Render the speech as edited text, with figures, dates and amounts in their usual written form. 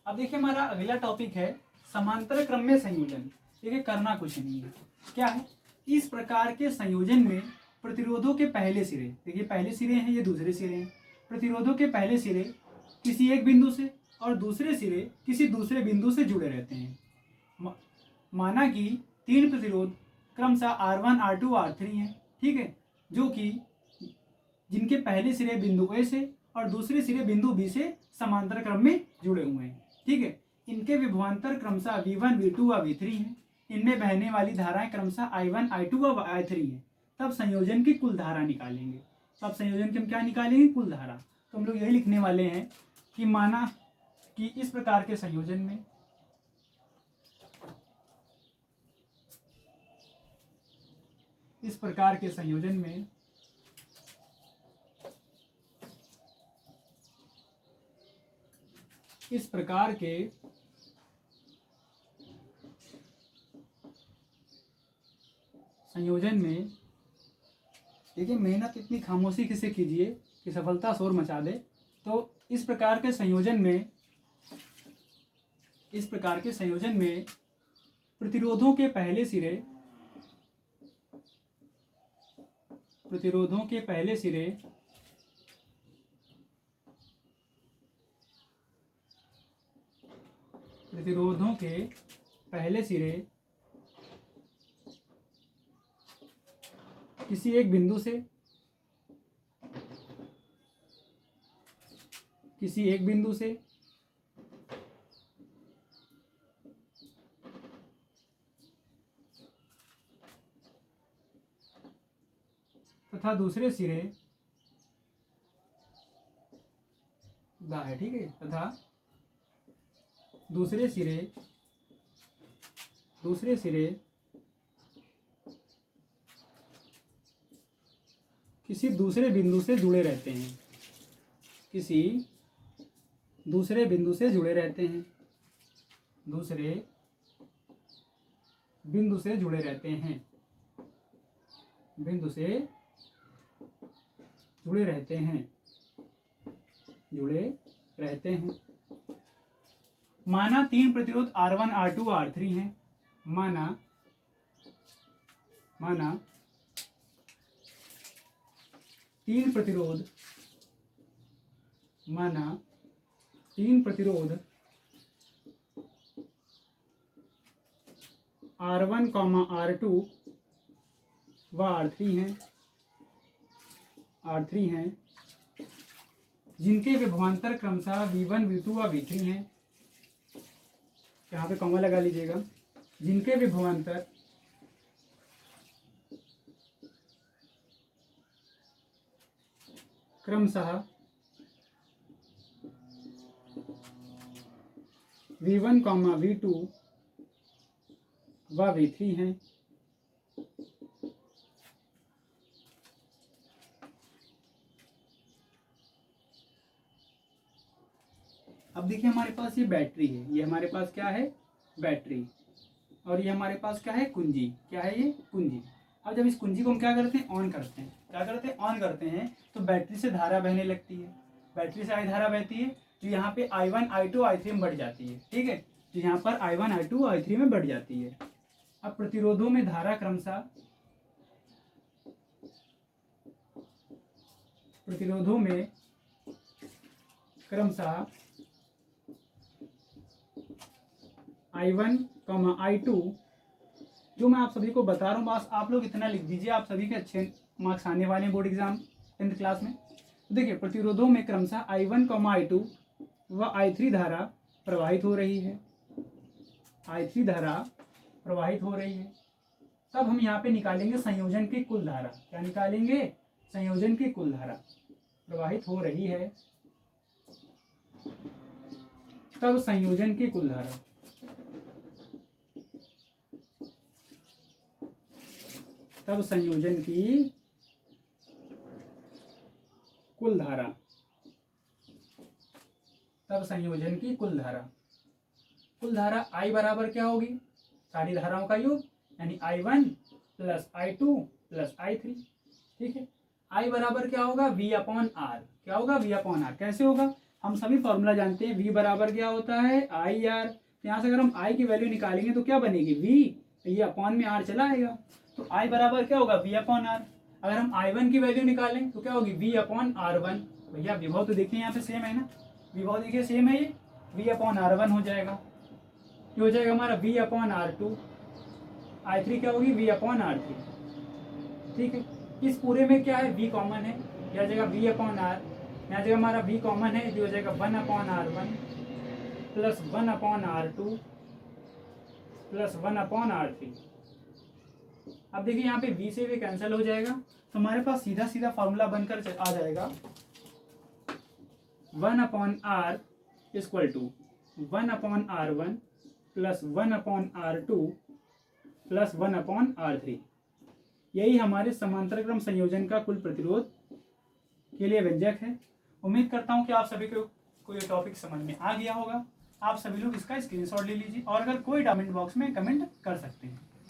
अब देखिए हमारा अगला टॉपिक है समांतर क्रम में संयोजन। देखिए करना कुछ नहीं है, क्या है, इस प्रकार के संयोजन में प्रतिरोधों के पहले सिरे, देखिए पहले सिरे हैं, ये दूसरे सिरे हैं। प्रतिरोधों के पहले सिरे किसी एक बिंदु से और दूसरे सिरे किसी दूसरे बिंदु से जुड़े रहते हैं। माना कि तीन प्रतिरोध क्रमशः R1, R2, R3 हैं, ठीक है, जो कि जिनके पहले सिरे बिंदु ए से और दूसरे सिरे बिंदु बी से समांतर क्रम में जुड़े हुए हैं, ठीक है। इनके विभवांतर क्रमशः V1, V2 व V3 हैं। इनमें बहने वाली धाराएं क्रमशः I1, I2 व I3 हैं। तब संयोजन की कुल धारा निकालेंगे। तब संयोजन की हम क्या निकालेंगे? कुल धारा। तो हम लोग यही लिखने वाले हैं कि माना कि इस प्रकार के संयोजन में इस प्रकार के संयोजन में देखिए मेहनत इतनी खामोशी किसे कीजिए कि सफलता शोर मचा दे। तो इस प्रकार के संयोजन में प्रतिरोधों के पहले सिरे किसी एक बिंदु से तथा दूसरे सिरे ठीक है, तथा दूसरे सिरे किसी दूसरे बिंदु से जुड़े रहते हैं। दूसरे बिंदु से जुड़े रहते हैं। माना तीन प्रतिरोध R1, R2, R3 हैं। माना तीन प्रतिरोध R1, R2 व R3 हैं, जिनके विभवांतर क्रमशः V1, V2 व V3 हैं। यहाँ पे कॉमा लगा लीजिएगा। जिनके विभवांतर क्रमशः V1, V2 व V3 हैं। अब देखिए हमारे पास ये बैटरी है, ये हमारे पास क्या है? बैटरी। और ये हमारे पास क्या है? कुंजी। क्या है ये? कुंजी। अब जब इस कुंजी को हम क्या करते हैं? ऑन करते हैं। क्या करते हैं? ऑन करते हैं। तो बैटरी से धारा बहने लगती है। बैटरी से आई धारा बहती है तो यहाँ पे I1, I2, I3 में बढ़ जाती है, ठीक है। तो यहाँ पर I1, I2, I3 में बढ़ जाती है। अब प्रतिरोधों में धारा क्रमशः I1, I2, जो मैं आप सभी को बता रहा हूँ, बस आप लोग इतना लिख दीजिए। आप सभी के अच्छे मार्क्स आने वाले हैं बोर्ड एग्जाम 10th क्लास में। तो देखिए प्रतिरोधों में क्रमशः I1, I2 व I3 धारा प्रवाहित हो रही है। तब हम यहाँ पे निकालेंगे संयोजन की कुल धारा। क्या निकालेंगे? संयोजन की कुल धारा प्रवाहित हो रही है। तब संयोजन की कुल धारा कुल धारा I बराबर क्या होगी? सारी धाराओं का योग, यानी I1 plus I2 plus I3, ठीक है। I बराबर क्या होगा? V/R। क्या होगा? V/R। कैसे होगा? हम सभी फॉर्मूला जानते हैं, v बराबर क्या होता है आई आर। तो यहाँ से अगर हम i की वैल्यू निकालेंगे तो क्या बनेगी v, ये अपॉन में r चला आएगा, तो i बराबर क्या होगा v अपॉन r। अगर हम i1 की वैल्यू निकालें तो क्या होगी v अपॉन r1। भैया विभव तो देखिए यहाँ पे सेम है ना, विभव देखिए सेम है, ये v अपॉन r1 हो जाएगा, ये हो जाएगा हमारा v अपॉन r2, i3 क्या होगी v अपॉन r3। ठीक है, इस पूरे में क्या है v कॉमन है, यह हो जाएगा v अपॉन r, यहाँ जगह हमारा v कॉमन है, जो हो जाएगा 1 upon r1 plus 1 upon r2 plus 1 upon r3। अब देखिए यहाँ पे v से भी कैंसिल हो जाएगा, तो हमारे पास सीधा सीधा फॉर्मूला बनकर आ जाएगा 1 upon r equal to 1 upon r1 plus 1 upon r2 plus 1 upon r3। यही हमारे समांतर क्रम संयोजन का कुल प्रतिरोध के लिए व्यंजक है। उम्मीद करता हूँ कि आप सभी को ये टॉपिक समझ में आ गया होगा। आप सभी लोग इसका स्क्रीनशॉट ले लीजिए और अगर कोई कमेंट बॉक्स में कमेंट कर सकते हैं।